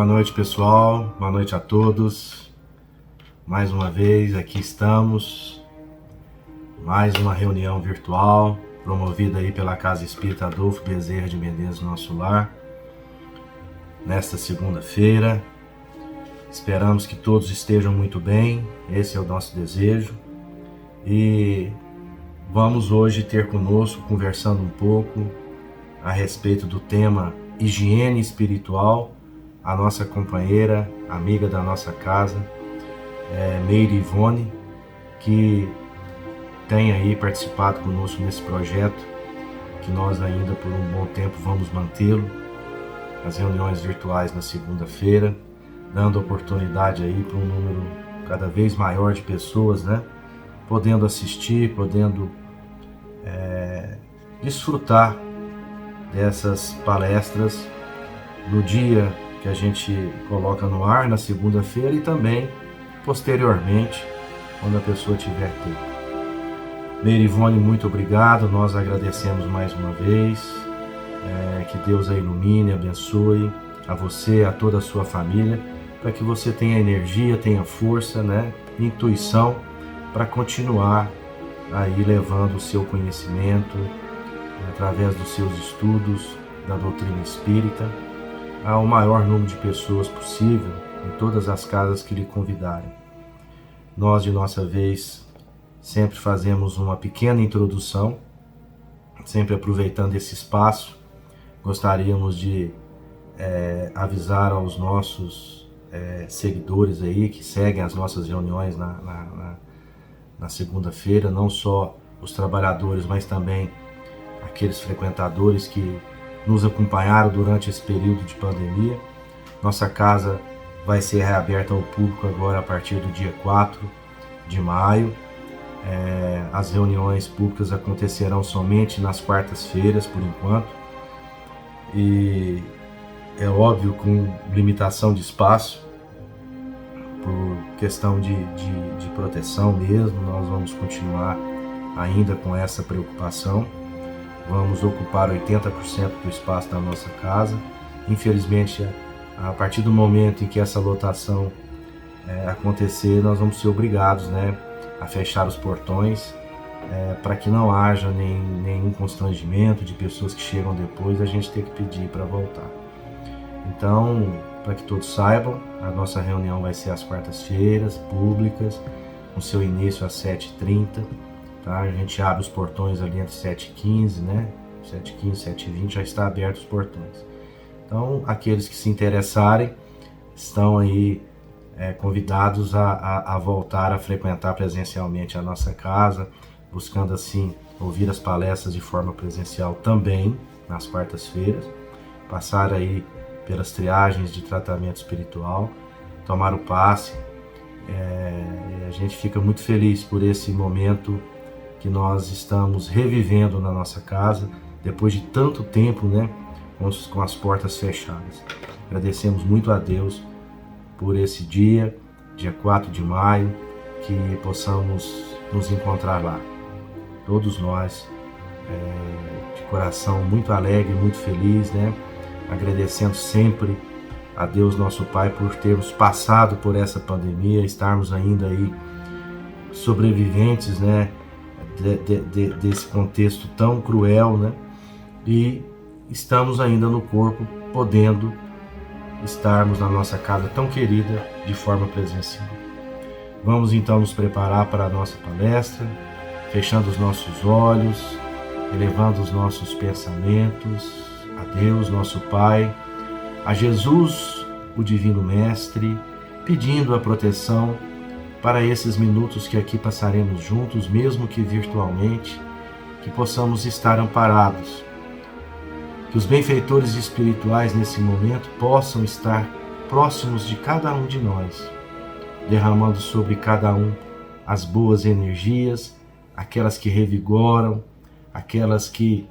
Boa noite, pessoal. Boa noite a todos. Mais uma vez aqui estamos. Mais uma reunião virtual promovida aí pela Casa Espírita Adolfo Bezerra de Menezes, Nosso Lar. Nesta segunda-feira. Esperamos que todos estejam muito bem. Esse é o nosso desejo. E vamos hoje ter conosco, conversando um pouco a respeito do tema higiene espiritual, a nossa companheira, amiga da nossa casa, Meire Ivone, que tem aí participado conosco nesse projeto, que nós ainda por um bom tempo vamos mantê-lo, as reuniões virtuais na segunda-feira, dando oportunidade aí para um número cada vez maior de pessoas, né? Podendo assistir, podendo desfrutar dessas palestras no dia que a gente coloca no ar, na segunda-feira, e também posteriormente, quando a pessoa tiver tempo. Meire Ivone, muito obrigado, nós agradecemos mais uma vez, que Deus a ilumine, abençoe a você, a toda a sua família, para que você tenha energia, tenha força, né, intuição, para continuar aí levando o seu conhecimento, através dos seus estudos da doutrina espírita, ao maior número de pessoas possível, em todas as casas que lhe convidarem. Nós, de nossa vez, sempre fazemos uma pequena introdução, sempre aproveitando esse espaço. Gostaríamos de avisar aos nossos seguidores aí, que seguem as nossas reuniões na segunda-feira, não só os trabalhadores, mas também aqueles frequentadores que nos acompanharam durante esse período de pandemia. Nossa casa vai ser reaberta ao público agora a partir do dia 4 de maio. As reuniões públicas acontecerão somente nas quartas-feiras, por enquanto. E é óbvio, com limitação de espaço, por questão de proteção mesmo, nós vamos continuar ainda com essa preocupação. Vamos ocupar 80% do espaço da nossa casa. Infelizmente, a partir do momento em que essa lotação acontecer, nós vamos ser obrigados, né, a fechar os portões, para que não haja nenhum constrangimento de pessoas que chegam depois, a gente ter que pedir para voltar. Então, para que todos saibam, a nossa reunião vai ser às quartas-feiras, públicas, com seu início às 7h30. Tá? A gente abre os portões ali entre 7h15, né? 7h15, 7h20, já está aberto os portões. Então, aqueles que se interessarem estão aí convidados a voltar a frequentar presencialmente a nossa casa, buscando assim ouvir as palestras de forma presencial também nas quartas-feiras, passar aí pelas triagens de tratamento espiritual, tomar o passe. A gente fica muito feliz por esse momento que nós estamos revivendo na nossa casa, depois de tanto tempo, né, com as portas fechadas. Agradecemos muito a Deus por esse dia 4 de maio, que possamos nos encontrar lá. Todos nós, de coração muito alegre, muito feliz, né, agradecendo sempre a Deus nosso Pai por termos passado por essa pandemia, estarmos ainda aí sobreviventes, né, desse contexto tão cruel, né? E estamos ainda no corpo, podendo estarmos na nossa casa tão querida de forma presencial. Vamos então nos preparar para a nossa palestra, fechando os nossos olhos, elevando os nossos pensamentos a Deus, nosso Pai, a Jesus, o Divino Mestre, pedindo a proteção para esses minutos que aqui passaremos juntos, mesmo que virtualmente, que possamos estar amparados, que os benfeitores espirituais nesse momento possam estar próximos de cada um de nós, derramando sobre cada um as boas energias, aquelas que revigoram, aquelas que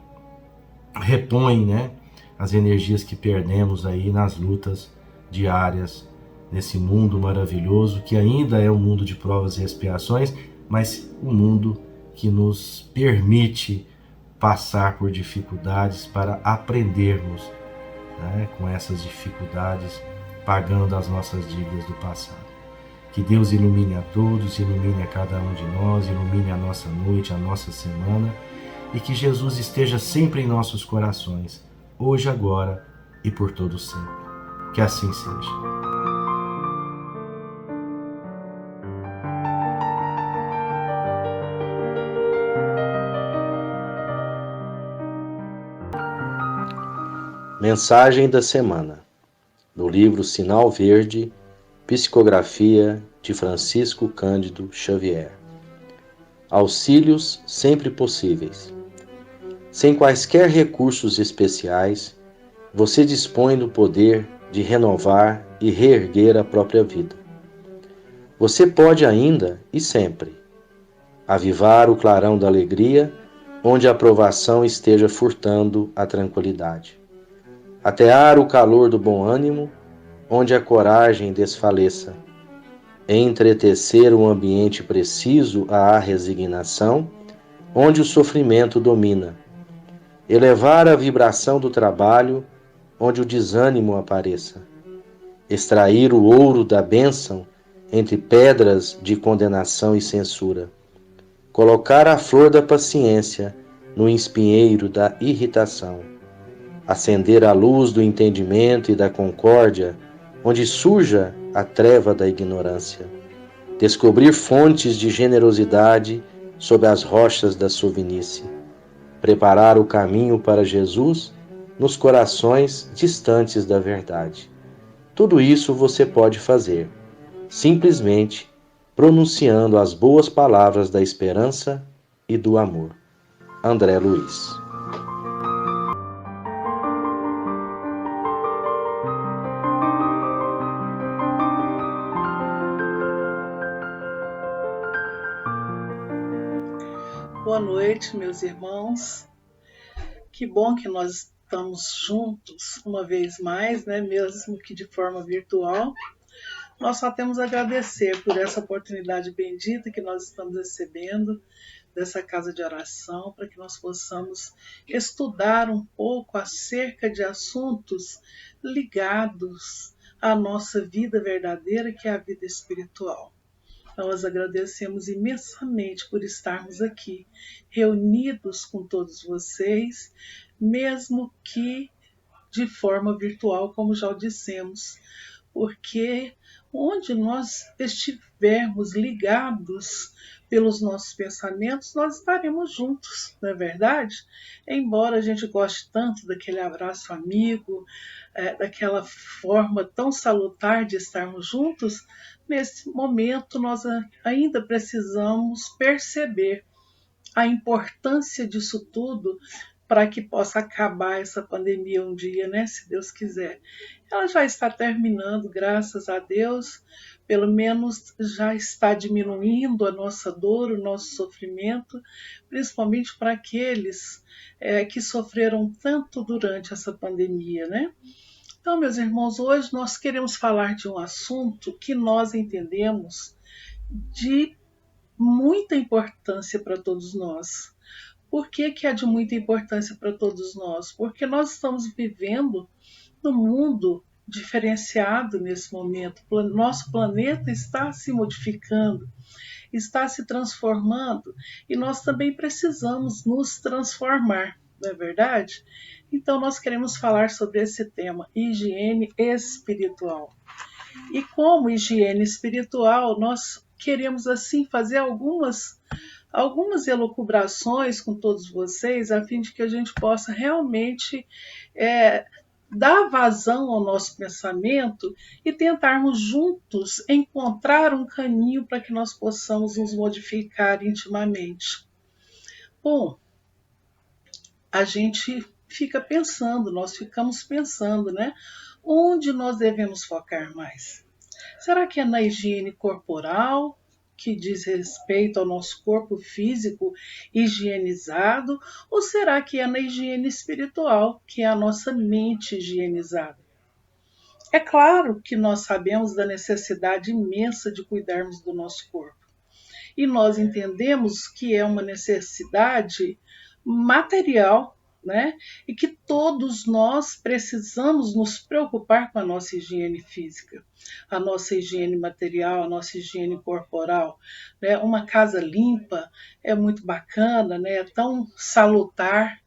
repõem, né, as energias que perdemos aí nas lutas diárias nesse mundo maravilhoso, que ainda é um mundo de provas e expiações, mas um mundo que nos permite passar por dificuldades para aprendermos, né, com essas dificuldades, pagando as nossas dívidas do passado. Que Deus ilumine a todos, ilumine a cada um de nós, ilumine a nossa noite, a nossa semana, e que Jesus esteja sempre em nossos corações, hoje, agora e por todo sempre. Que assim seja. Mensagem da semana, do livro Sinal Verde, psicografia de Francisco Cândido Xavier. Auxílios sempre possíveis. Sem quaisquer recursos especiais, você dispõe do poder de renovar e reerguer a própria vida. Você pode ainda, e sempre, avivar o clarão da alegria onde a aprovação esteja furtando a tranquilidade. Atear o calor do bom ânimo, onde a coragem desfaleça. Entretecer um ambiente preciso à resignação, onde o sofrimento domina. Elevar a vibração do trabalho, onde o desânimo apareça. Extrair o ouro da bênção entre pedras de condenação e censura. Colocar a flor da paciência no espinheiro da irritação. Acender a luz do entendimento e da concórdia, onde surja a treva da ignorância. Descobrir fontes de generosidade sob as rochas da sovinice. Preparar o caminho para Jesus nos corações distantes da verdade. Tudo isso você pode fazer, simplesmente pronunciando as boas palavras da esperança e do amor. André Luiz. Boa noite, meus irmãos. Que bom que nós estamos juntos uma vez mais, né? Mesmo que de forma virtual. Nós só temos a agradecer por essa oportunidade bendita que nós estamos recebendo dessa casa de oração, para que nós possamos estudar um pouco acerca de assuntos ligados à nossa vida verdadeira, que é a vida espiritual. Nós agradecemos imensamente por estarmos aqui, reunidos com todos vocês, mesmo que de forma virtual, como já o dissemos, porque onde nós estivermos ligados pelos nossos pensamentos, nós estaremos juntos, não é verdade? Embora a gente goste tanto daquele abraço amigo, daquela forma tão salutar de estarmos juntos, nesse momento nós ainda precisamos perceber a importância disso tudo para que possa acabar essa pandemia um dia, né? Se Deus quiser. Ela já está terminando, graças a Deus, pelo menos já está diminuindo a nossa dor, o nosso sofrimento, principalmente para aqueles que sofreram tanto durante essa pandemia, né? Então, meus irmãos, hoje nós queremos falar de um assunto que nós entendemos de muita importância para todos nós. Por que é de muita importância para todos nós? Porque nós estamos vivendo num mundo diferenciado nesse momento. O nosso planeta está se modificando, está se transformando, e nós também precisamos nos transformar, não é verdade? Então nós queremos falar sobre esse tema, higiene espiritual. E como higiene espiritual, nós queremos assim fazer algumas elucubrações com todos vocês, a fim de que a gente possa realmente dar vazão ao nosso pensamento e tentarmos juntos encontrar um caminho para que nós possamos nos modificar intimamente. Bom, a gente fica pensando, nós ficamos pensando, né? Onde nós devemos focar mais? Será que é na higiene corporal, que diz respeito ao nosso corpo físico higienizado, ou será que é na higiene espiritual, que é a nossa mente higienizada? É claro que nós sabemos da necessidade imensa de cuidarmos do nosso corpo. E nós entendemos que é uma necessidade material, né? E que todos nós precisamos nos preocupar com a nossa higiene física, a nossa higiene material, a nossa higiene corporal, né? Uma casa limpa é muito bacana, né? É tão salutar,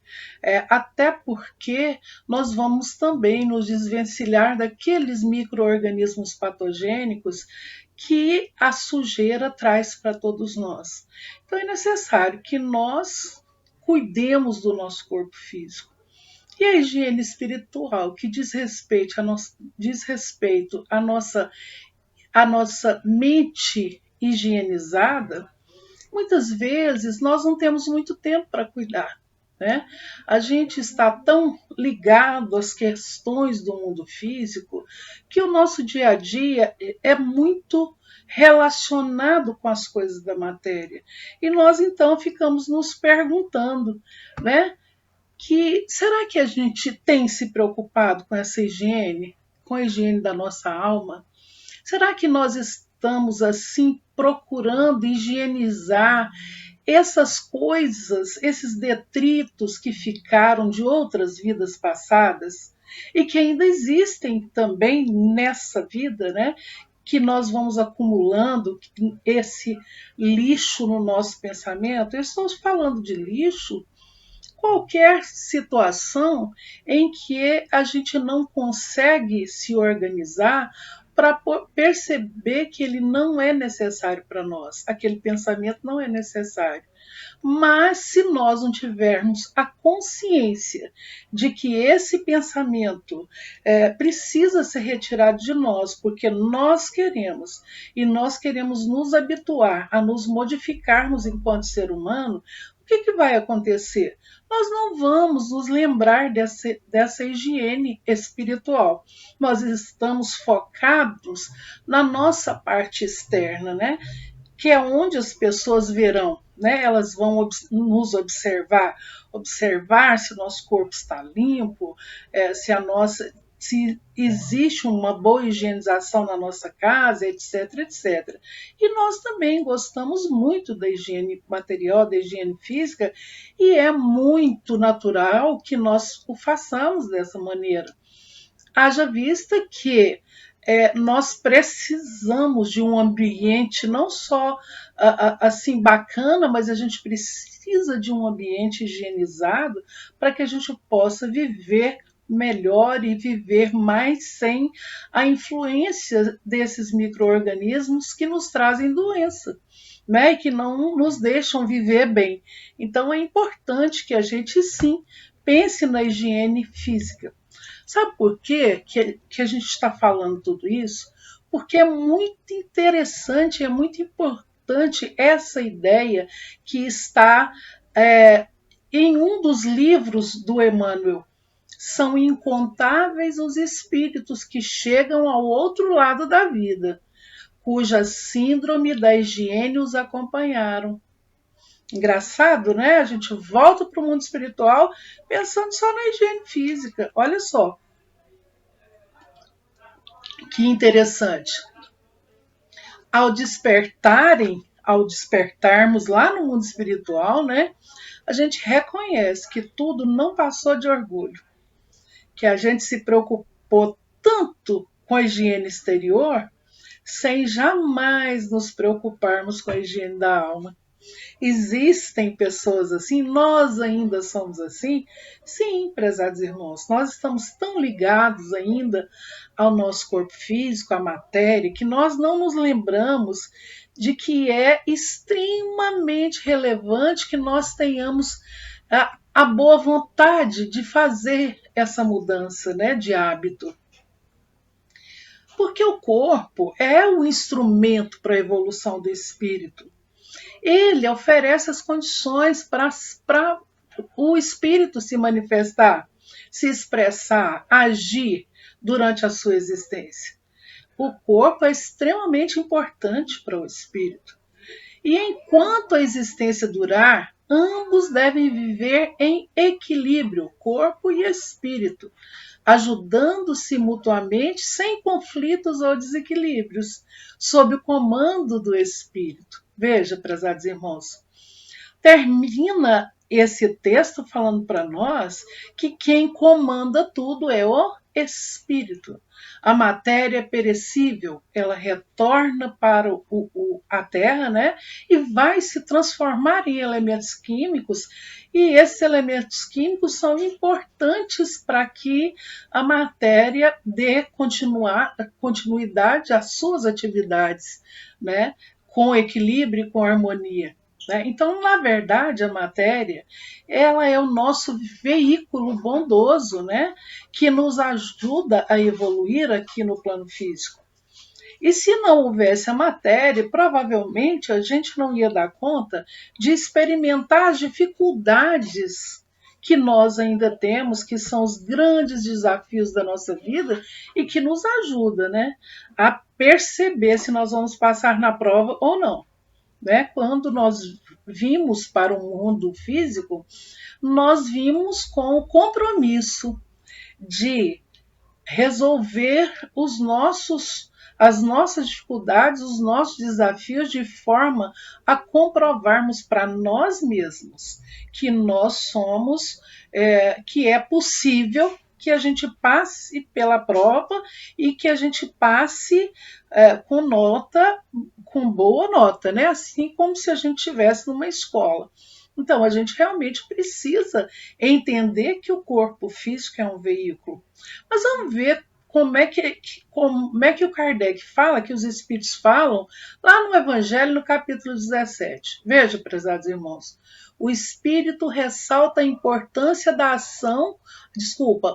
até porque nós vamos também nos desvencilhar daqueles micro-organismos patogênicos que a sujeira traz para todos nós. Então é necessário que nós cuidemos do nosso corpo físico. E a higiene espiritual, que diz respeito à nossa mente higienizada, muitas vezes nós não temos muito tempo para cuidar, né? A gente está tão ligado às questões do mundo físico que o nosso dia a dia é muito relacionado com as coisas da matéria. E nós então ficamos nos perguntando, né? Que será que a gente tem se preocupado com essa higiene, com a higiene da nossa alma? Será que nós estamos assim procurando higienizar essas coisas, esses detritos que ficaram de outras vidas passadas e que ainda existem também nessa vida, né? Que nós vamos acumulando esse lixo no nosso pensamento. Eu estou falando de lixo, qualquer situação em que a gente não consegue se organizar para perceber que ele não é necessário para nós, aquele pensamento não é necessário. Mas se nós não tivermos a consciência de que esse pensamento precisa ser retirado de nós, porque nós queremos, e nós queremos nos habituar a nos modificarmos enquanto ser humano, o que vai acontecer? Nós não vamos nos lembrar dessa higiene espiritual. Nós estamos focados na nossa parte externa, né? Que é onde as pessoas verão, né? Elas vão nos observar se o nosso corpo está limpo, se existe uma boa higienização na nossa casa, etc, etc. E nós também gostamos muito da higiene material, da higiene física, e é muito natural que nós o façamos dessa maneira. Haja vista que nós precisamos de um ambiente não só assim bacana, mas a gente precisa de um ambiente higienizado para que a gente possa viver melhor e viver mais sem a influência desses micro-organismos que nos trazem doença, né? E que não nos deixam viver bem. Então é importante que a gente sim pense na higiene física. Sabe por quê que a gente está falando tudo isso? Porque é muito interessante, é muito importante essa ideia que está em um dos livros do Emmanuel. São incontáveis os espíritos que chegam ao outro lado da vida, cuja síndrome da higiene os acompanharam. Engraçado, né? A gente volta para o mundo espiritual pensando só na higiene física. Olha só. Que interessante. Ao despertarmos lá no mundo espiritual, né? A gente reconhece que tudo não passou de orgulho. Que a gente se preocupou tanto com a higiene exterior sem jamais nos preocuparmos com a higiene da alma. Existem pessoas assim, nós ainda somos assim? Sim, prezados irmãos, nós estamos tão ligados ainda ao nosso corpo físico, à matéria, que nós não nos lembramos de que é extremamente relevante que nós tenhamos a boa vontade de fazer essa mudança, né, de hábito. Porque o corpo é o instrumento para a evolução do espírito. Ele oferece as condições para o espírito se manifestar, se expressar, agir durante a sua existência. O corpo é extremamente importante para o espírito. E enquanto a existência durar, ambos devem viver em equilíbrio, corpo e espírito, ajudando-se mutuamente sem conflitos ou desequilíbrios, sob o comando do espírito. Veja, prezados irmãos, termina esse texto falando para nós que quem comanda tudo é o Espírito. A matéria é perecível, ela retorna para a Terra, né? E vai se transformar em elementos químicos, e esses elementos químicos são importantes para que a matéria dê continuidade às suas atividades, né? Com equilíbrio e com harmonia. Então, na verdade, a matéria, ela é o nosso veículo bondoso, né, que nos ajuda a evoluir aqui no plano físico. E se não houvesse a matéria, provavelmente a gente não ia dar conta de experimentar as dificuldades que nós ainda temos, que são os grandes desafios da nossa vida e que nos ajuda, né, a perceber se nós vamos passar na prova ou não. Quando nós vimos para o mundo físico, nós vimos com o compromisso de resolver as nossas dificuldades, os nossos desafios, de forma a comprovarmos para nós mesmos que nós somos, que é possível que a gente passe pela prova e que a gente passe com boa nota, né? Assim como se a gente estivesse numa escola. Então, a gente realmente precisa entender que o corpo físico é um veículo. Mas vamos ver como é que o Kardec fala, que os Espíritos falam, lá no Evangelho, no capítulo 17. Veja, prezados irmãos, o Espírito ressalta a importância da ação,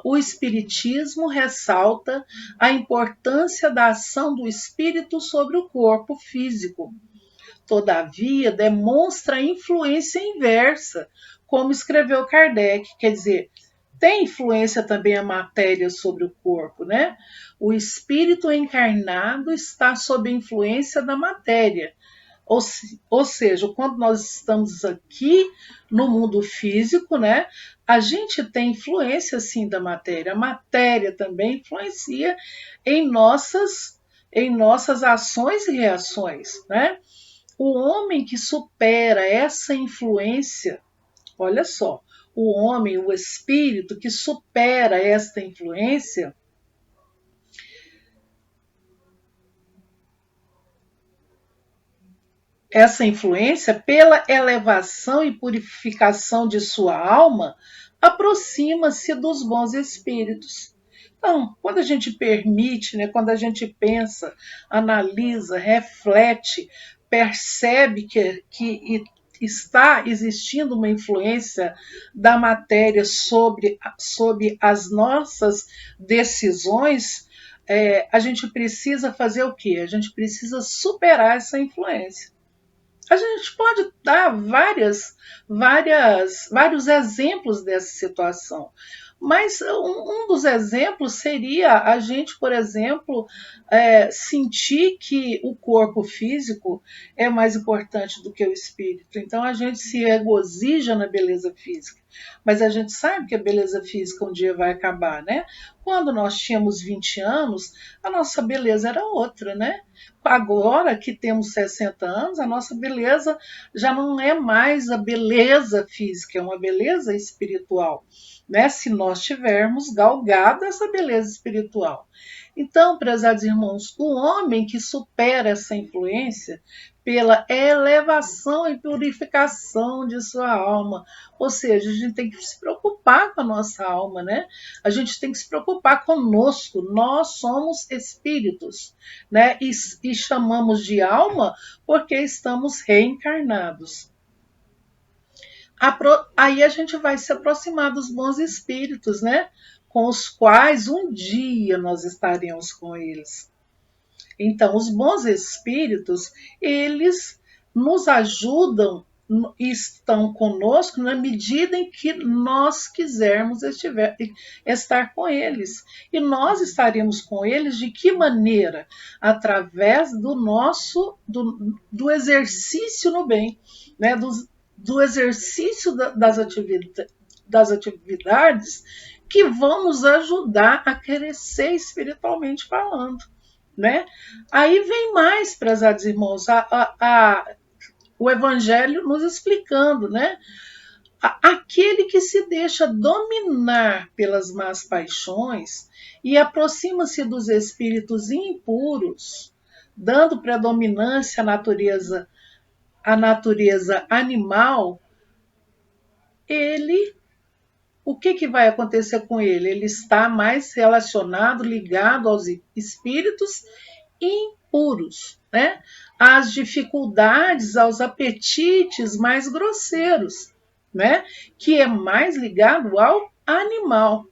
o Espiritismo ressalta a importância da ação do Espírito sobre o corpo físico. Todavia, demonstra influência inversa, como escreveu Kardec, quer dizer, tem influência também a matéria sobre o corpo, né? O espírito encarnado está sob a influência da matéria. Ou seja, quando nós estamos aqui no mundo físico, né, a gente tem influência sim da matéria. A matéria também influencia em nossas ações e reações, né? O homem que supera essa influência, olha só, o homem, o espírito que supera esta influência, pela elevação e purificação de sua alma, aproxima-se dos bons espíritos. Então, quando a gente permite, né, quando a gente pensa, analisa, reflete, percebe que está existindo uma influência da matéria sobre as nossas decisões, a gente precisa fazer o quê? A gente precisa superar essa influência. A gente pode dar vários exemplos dessa situação. Mas um dos exemplos seria a gente, por exemplo, sentir que o corpo físico é mais importante do que o espírito. Então a gente se regozija na beleza física. Mas a gente sabe que a beleza física um dia vai acabar, né? Quando nós tínhamos 20 anos, a nossa beleza era outra, né? Agora que temos 60 anos, a nossa beleza já não é mais a beleza física, é uma beleza espiritual, né? Se nós tivermos galgado essa beleza espiritual. Então, prezados irmãos, o homem que supera essa influência pela elevação e purificação de sua alma, ou seja, a gente tem que se preocupar com a nossa alma, né? A gente tem que se preocupar conosco, nós somos espíritos, né? E chamamos de alma porque estamos reencarnados. Aí a gente vai se aproximar dos bons espíritos, né? Com os quais um dia nós estaremos com eles. Então, os bons espíritos, eles nos ajudam e estão conosco na medida em que nós quisermos estar com eles. E nós estaremos com eles de que maneira? Através do exercício no bem, né? Do exercício das atividades que vão nos ajudar a crescer espiritualmente falando, né? Aí vem mais, prezados irmãos, o Evangelho nos explicando, né? Aquele que se deixa dominar pelas más paixões e aproxima-se dos espíritos impuros, dando predominância à natureza animal, o que vai acontecer com ele? Ele está mais relacionado, ligado aos espíritos impuros, né? Às dificuldades, aos apetites mais grosseiros, né? Que é mais ligado ao animal.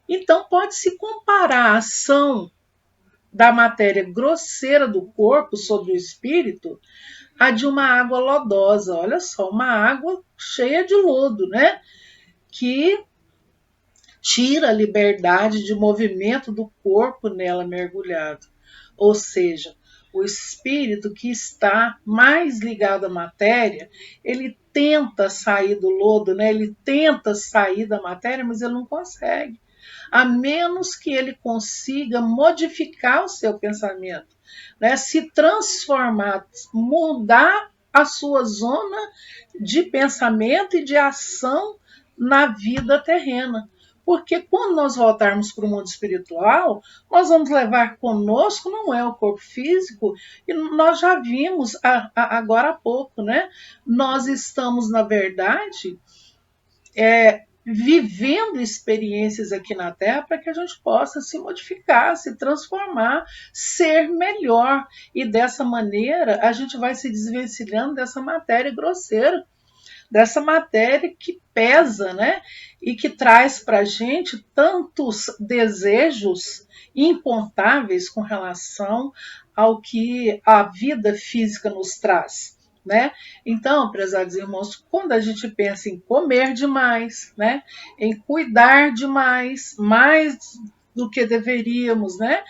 Então, pode-se comparar a ação da matéria grosseira do corpo sobre o espírito a de uma água lodosa. Olha só, uma água cheia de lodo, né? Que tira a liberdade de movimento do corpo nela mergulhado. Ou seja, o espírito que está mais ligado à matéria, ele tenta sair do lodo, né? Ele tenta sair da matéria, mas ele não consegue. A menos que ele consiga modificar o seu pensamento, né? Se transformar, mudar a sua zona de pensamento e de ação na vida terrena. Porque quando nós voltarmos para o mundo espiritual, nós vamos levar conosco, não é o corpo físico, e nós já vimos agora há pouco, né? Nós estamos, na verdade, vivendo experiências aqui na Terra para que a gente possa se modificar, se transformar, ser melhor. E dessa maneira a gente vai se desvencilhando dessa matéria grosseira, dessa matéria que pesa, né? E que traz para a gente tantos desejos incontáveis com relação ao que a vida física nos traz, né? Então, prezados irmãos, quando a gente pensa em comer demais, né? Em cuidar demais, mais do que deveríamos, né?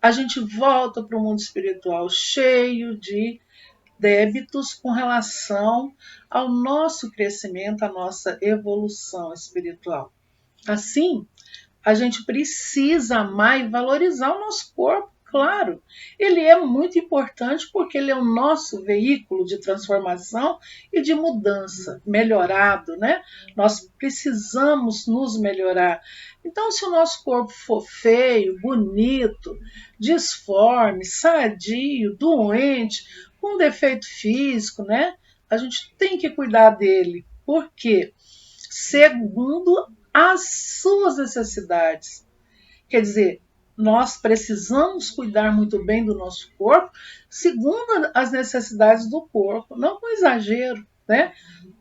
A gente volta para o mundo espiritual cheio de débitos com relação ao nosso crescimento, à nossa evolução espiritual. Assim, a gente precisa amar e valorizar o nosso corpo, claro. Ele é muito importante porque ele é o nosso veículo de transformação e de mudança, melhorado, né? Nós precisamos nos melhorar. Então, se o nosso corpo for feio, bonito, disforme, sadio, doente, com defeito físico, né? A gente tem que cuidar dele. Por quê? Segundo as suas necessidades. Quer dizer, nós precisamos cuidar muito bem do nosso corpo, segundo as necessidades do corpo, não com exagero, né?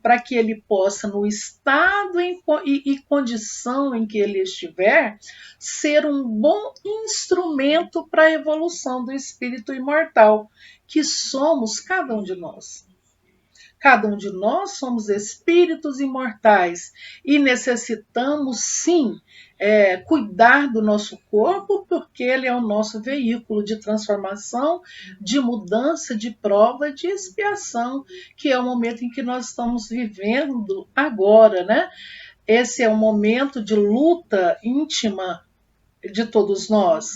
Para que ele possa, no estado e condição em que ele estiver, ser um bom instrumento para a evolução do espírito imortal, que somos cada um de nós. Cada um de nós somos espíritos imortais e necessitamos, sim, cuidar do nosso corpo, porque ele é o nosso veículo de transformação, de mudança, de prova, de expiação, que é o momento em que nós estamos vivendo agora, né? Esse é um momento de luta íntima de todos nós,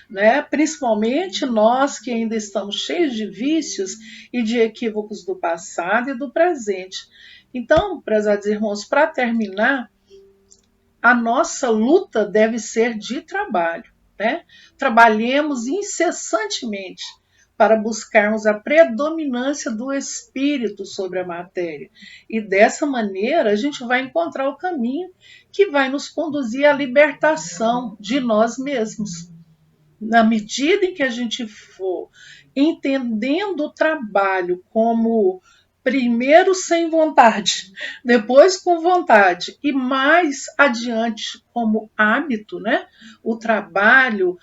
né? Principalmente nós que ainda estamos cheios de vícios e de equívocos do passado e do presente. Então, prezados irmãos, para terminar, a nossa luta deve ser de trabalho, né? Trabalhemos incessantemente para buscarmos a predominância do espírito sobre a matéria. E dessa maneira a gente vai encontrar o caminho que vai nos conduzir à libertação de nós mesmos. Na medida em que a gente for entendendo o trabalho como primeiro sem vontade, depois com vontade e mais adiante como hábito, né? O trabalho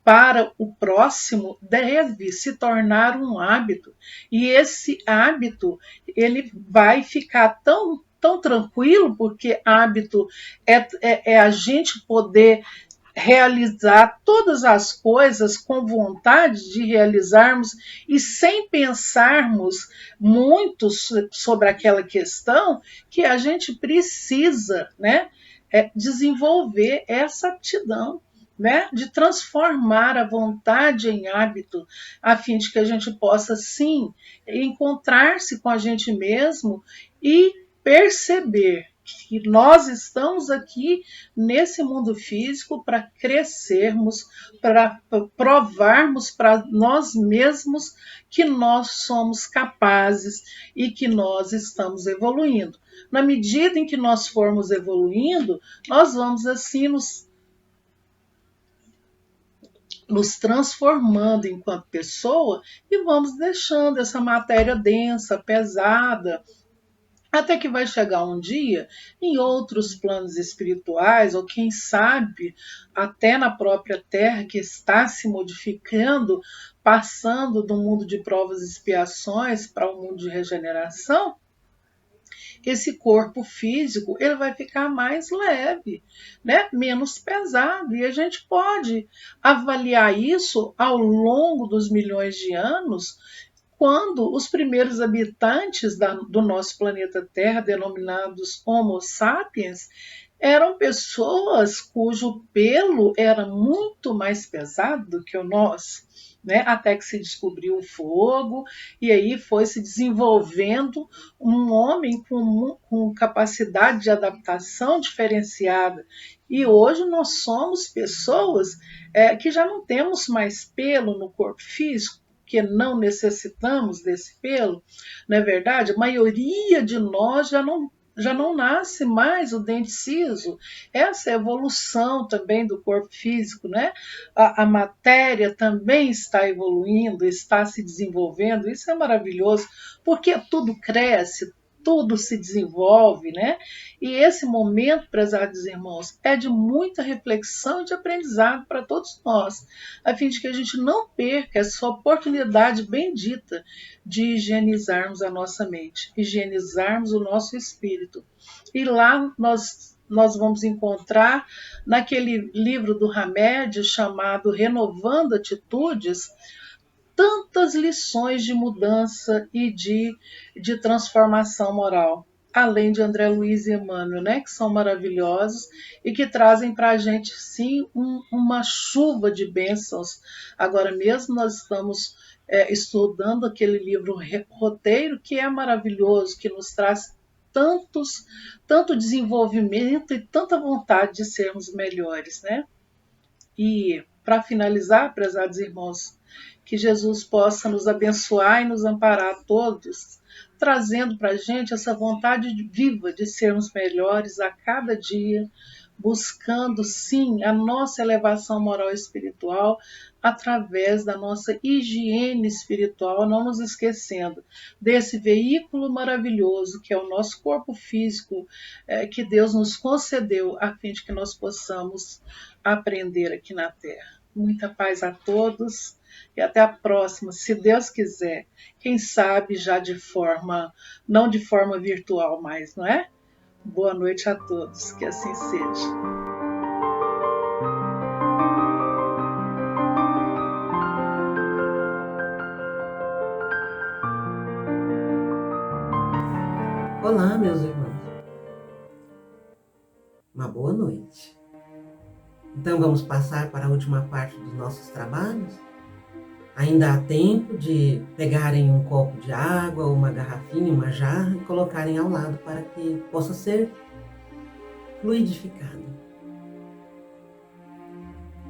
para o próximo deve se tornar um hábito. E esse hábito ele vai ficar tão tranquilo, porque hábito é a gente poder realizar todas as coisas com vontade de realizarmos e sem pensarmos muito sobre aquela questão, que a gente precisa, né, desenvolver essa aptidão, né, de transformar a vontade em hábito, a fim de que a gente possa, sim, encontrar-se com a gente mesmo e perceber que nós estamos aqui nesse mundo físico para crescermos, para provarmos para nós mesmos que nós somos capazes e que nós estamos evoluindo. Na medida em que nós formos evoluindo, nós vamos assim nos transformando enquanto pessoa e vamos deixando essa matéria densa, pesada, até que vai chegar um dia em outros planos espirituais, ou quem sabe até na própria Terra, que está se modificando, passando do mundo de provas e expiações para o mundo de regeneração, esse corpo físico ele vai ficar mais leve, né? Menos pesado. E a gente pode avaliar isso ao longo dos milhões de anos, quando os primeiros habitantes do nosso planeta Terra, denominados Homo sapiens, eram pessoas cujo pelo era muito mais pesado do que o nosso, né? Até que se descobriu o fogo, e aí foi se desenvolvendo um homem com capacidade de adaptação diferenciada. E hoje nós somos pessoas que já não temos mais pelo no corpo físico, que não necessitamos desse pelo, não é verdade? A maioria de nós já não nasce mais o dente ciso. Essa é a evolução também do corpo físico, né? A matéria também está evoluindo, está se desenvolvendo. Isso é maravilhoso, porque tudo cresce, tudo se desenvolve, né? E esse momento, prezados irmãos, é de muita reflexão e de aprendizado para todos nós, a fim de que a gente não perca essa oportunidade bendita de higienizarmos a nossa mente, higienizarmos o nosso espírito. E lá nós vamos encontrar, naquele livro do Hamed chamado Renovando Atitudes, tantas lições de mudança e de transformação moral, além de André Luiz e Emmanuel, né, que são maravilhosos e que trazem para a gente, sim, uma chuva de bênçãos. Agora mesmo nós estamos estudando aquele livro Roteiro, que é maravilhoso, que nos traz tanto desenvolvimento e tanta vontade de sermos melhores, né? E, para finalizar, prezados irmãos, que Jesus possa nos abençoar e nos amparar a todos, trazendo para a gente essa vontade viva de sermos melhores a cada dia, buscando, sim, a nossa elevação moral e espiritual através da nossa higiene espiritual, não nos esquecendo desse veículo maravilhoso que é o nosso corpo físico, que Deus nos concedeu a fim de que nós possamos aprender aqui na Terra. Muita paz a todos e até a próxima, se Deus quiser. Quem sabe já não de forma virtual mais, não é? Boa noite a todos, que assim seja. Olá, meus irmãos. Uma boa noite. Então vamos passar para a última parte dos nossos trabalhos? Ainda há tempo de pegarem um copo de água, uma garrafinha, uma jarra e colocarem ao lado para que possa ser fluidificado.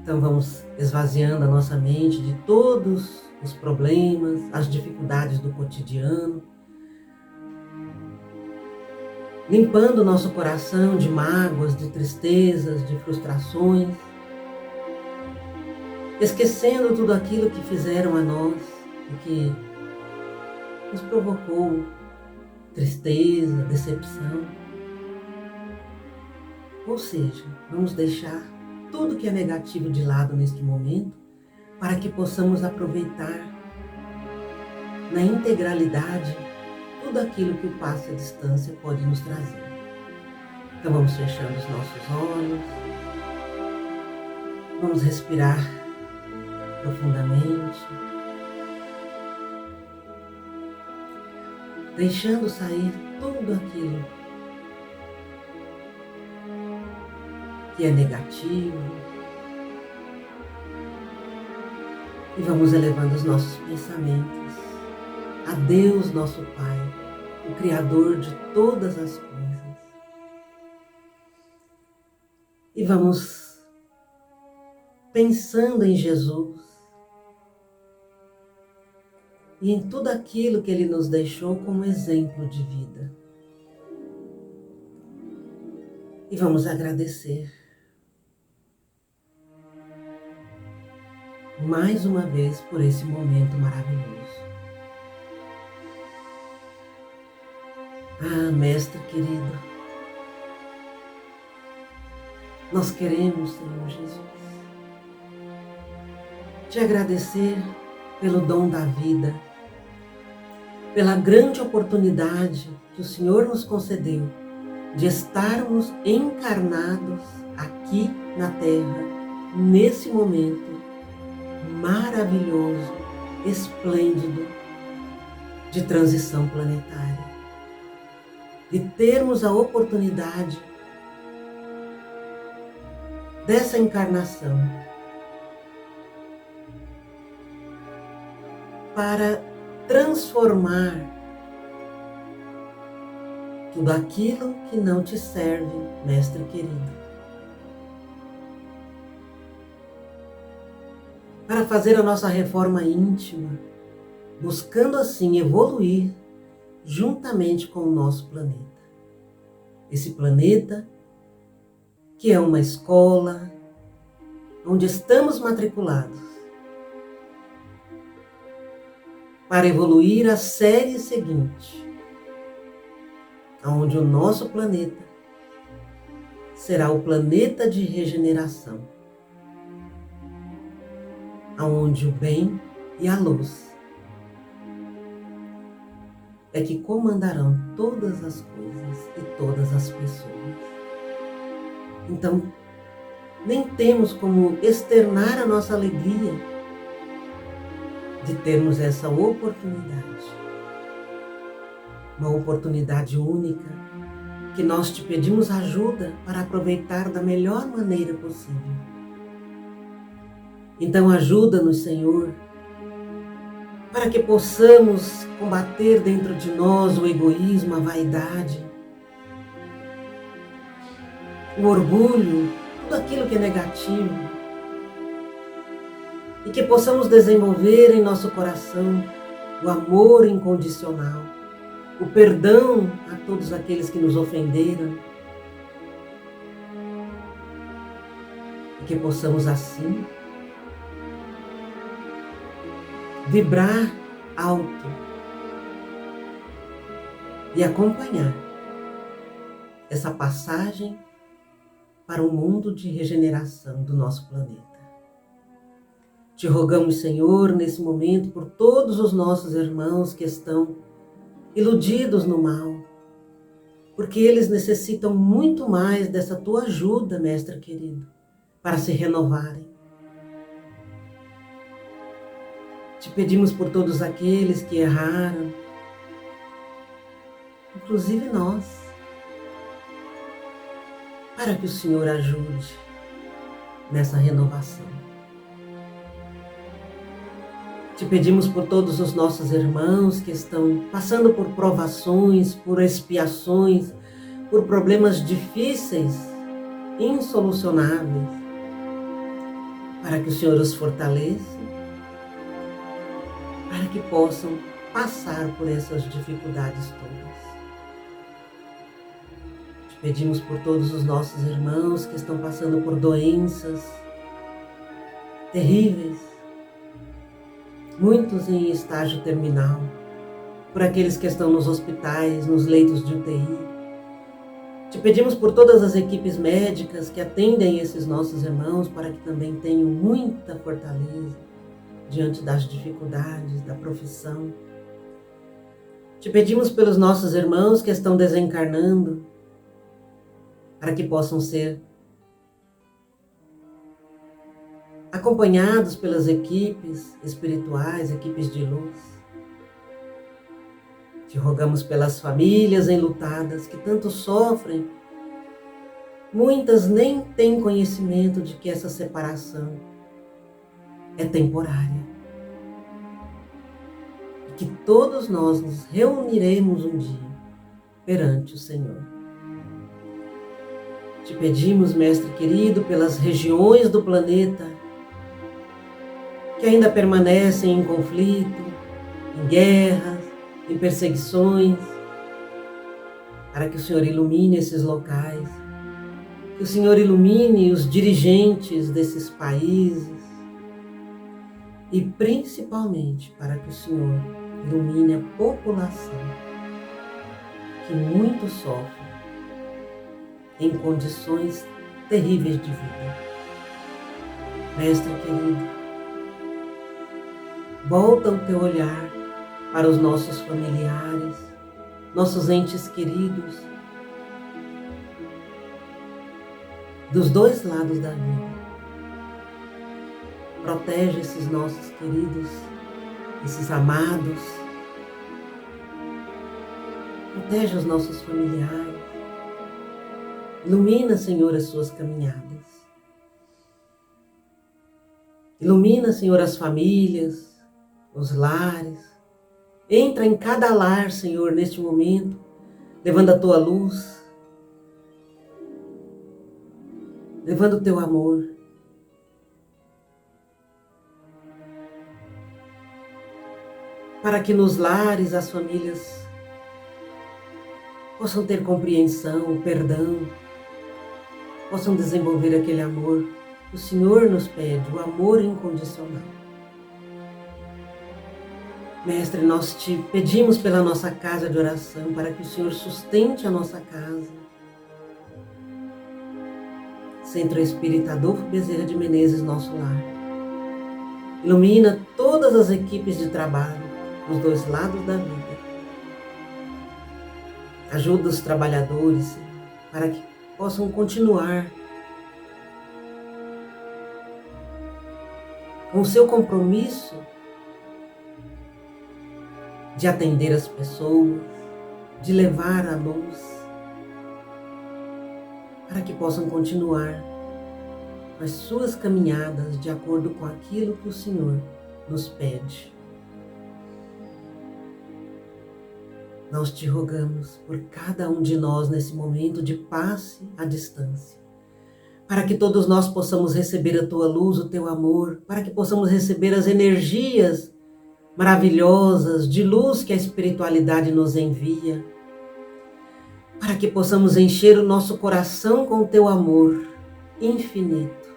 Então vamos esvaziando a nossa mente de todos os problemas, as dificuldades do cotidiano, limpando o nosso coração de mágoas, de tristezas, de frustrações, esquecendo tudo aquilo que fizeram a nós e que nos provocou tristeza, decepção. Ou seja, vamos deixar tudo que é negativo de lado neste momento para que possamos aproveitar na integralidade tudo aquilo que o passo e a distância pode nos trazer. Então vamos fechando os nossos olhos, vamos respirar profundamente, deixando sair tudo aquilo que é negativo, e vamos elevando os nossos pensamentos a Deus, nosso Pai, o Criador de todas as coisas. E vamos pensando em Jesus e em tudo aquilo que Ele nos deixou como exemplo de vida. E vamos agradecer mais uma vez por esse momento maravilhoso. Ah, Mestre querido, nós queremos, Senhor Jesus, te agradecer pelo dom da vida, pela grande oportunidade que o Senhor nos concedeu de estarmos encarnados aqui na Terra, nesse momento maravilhoso, esplêndido de transição planetária. De termos a oportunidade dessa encarnação para transformar tudo aquilo que não te serve, Mestre querido. Para fazer a nossa reforma íntima, buscando assim evoluir juntamente com o nosso planeta. Esse planeta que é uma escola onde estamos matriculados para evoluir a série seguinte, onde o nosso planeta será o planeta de regeneração, onde o bem e a luz é que comandarão todas as coisas e todas as pessoas. Então, nem temos como externar a nossa alegria de termos essa oportunidade. Uma oportunidade única que nós te pedimos ajuda para aproveitar da melhor maneira possível. Então ajuda-nos, Senhor, para que possamos combater dentro de nós o egoísmo, a vaidade, o orgulho, tudo aquilo que é negativo, e que possamos desenvolver em nosso coração o amor incondicional, o perdão a todos aqueles que nos ofenderam, e que possamos assim vibrar alto e acompanhar essa passagem para o mundo de regeneração do nosso planeta. Te rogamos, Senhor, nesse momento, por todos os nossos irmãos que estão iludidos no mal, porque eles necessitam muito mais dessa tua ajuda, Mestre querido, para se renovarem. Te pedimos por todos aqueles que erraram, inclusive nós, para que o Senhor ajude nessa renovação. Te pedimos por todos os nossos irmãos que estão passando por provações, por expiações, por problemas difíceis, insolucionáveis, para que o Senhor os fortaleça, para que possam passar por essas dificuldades todas. Te pedimos por todos os nossos irmãos que estão passando por doenças terríveis, muitos em estágio terminal, por aqueles que estão nos hospitais, nos leitos de UTI. Te pedimos por todas as equipes médicas que atendem esses nossos irmãos para que também tenham muita fortaleza diante das dificuldades da profissão. Te pedimos pelos nossos irmãos que estão desencarnando, para que possam ser acompanhados pelas equipes espirituais, equipes de luz. Te rogamos pelas famílias enlutadas que tanto sofrem. Muitas nem têm conhecimento de que essa separação é temporária. E que todos nós nos reuniremos um dia perante o Senhor. Te pedimos, Mestre querido, pelas regiões do planeta que ainda permanecem em conflito, em guerras, em perseguições, para que o Senhor ilumine esses locais, que o Senhor ilumine os dirigentes desses países e principalmente para que o Senhor ilumine a população que muito sofre em condições terríveis de vida. Mestre querido, volta o teu olhar para os nossos familiares, nossos entes queridos, dos dois lados da vida. Protege esses nossos queridos, esses amados. Protege os nossos familiares. Ilumina, Senhor, as suas caminhadas. Ilumina, Senhor, as famílias, os lares. Entra em cada lar, Senhor, neste momento, levando a tua luz, levando o teu amor. Para que nos lares as famílias possam ter compreensão, perdão, possam desenvolver aquele amor que o Senhor nos pede, o amor incondicional. Mestre, nós te pedimos pela nossa casa de oração, para que o Senhor sustente a nossa casa. Centro Espírita Adolfo Bezerra de Menezes, nosso lar. Ilumina todas as equipes de trabalho, nos dois lados da vida. Ajuda os trabalhadores para que possam continuar com o seu compromisso de atender as pessoas, de levar a luz, para que possam continuar as suas caminhadas de acordo com aquilo que o Senhor nos pede. Nós te rogamos por cada um de nós nesse momento de passe à distância, para que todos nós possamos receber a tua luz, o teu amor, para que possamos receber as energias maravilhosas de luz que a espiritualidade nos envia, para que possamos encher o nosso coração com o teu amor infinito,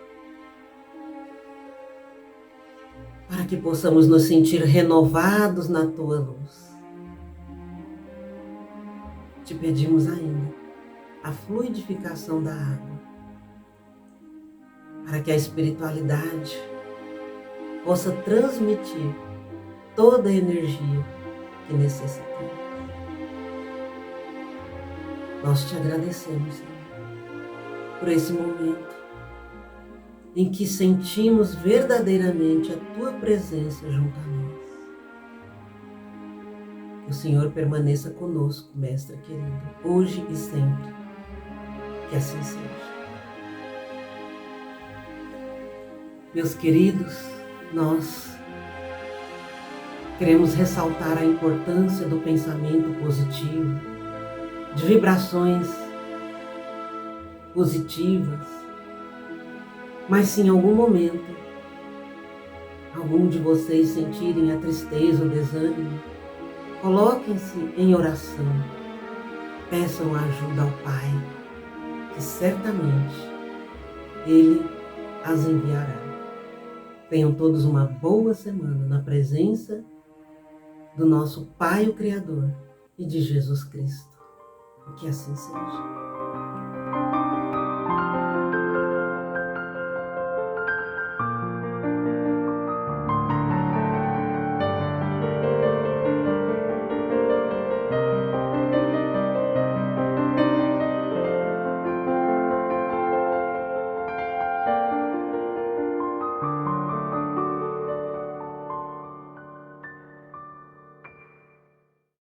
para que possamos nos sentir renovados na tua luz. Te pedimos ainda a fluidificação da água, para que a espiritualidade possa transmitir toda a energia que necessitamos. Nós te agradecemos, Senhor, por esse momento em que sentimos verdadeiramente a tua presença junto a nós. Que o Senhor permaneça conosco, Mestre querido, hoje e sempre. Que assim seja. Meus queridos, nós queremos ressaltar a importância do pensamento positivo, de vibrações positivas, mas se em algum momento algum de vocês sentirem a tristeza, o desânimo, coloquem-se em oração, peçam ajuda ao Pai, que certamente Ele as enviará. Tenham todos uma boa semana na presença do nosso Pai, o Criador, e de Jesus Cristo. Que assim seja.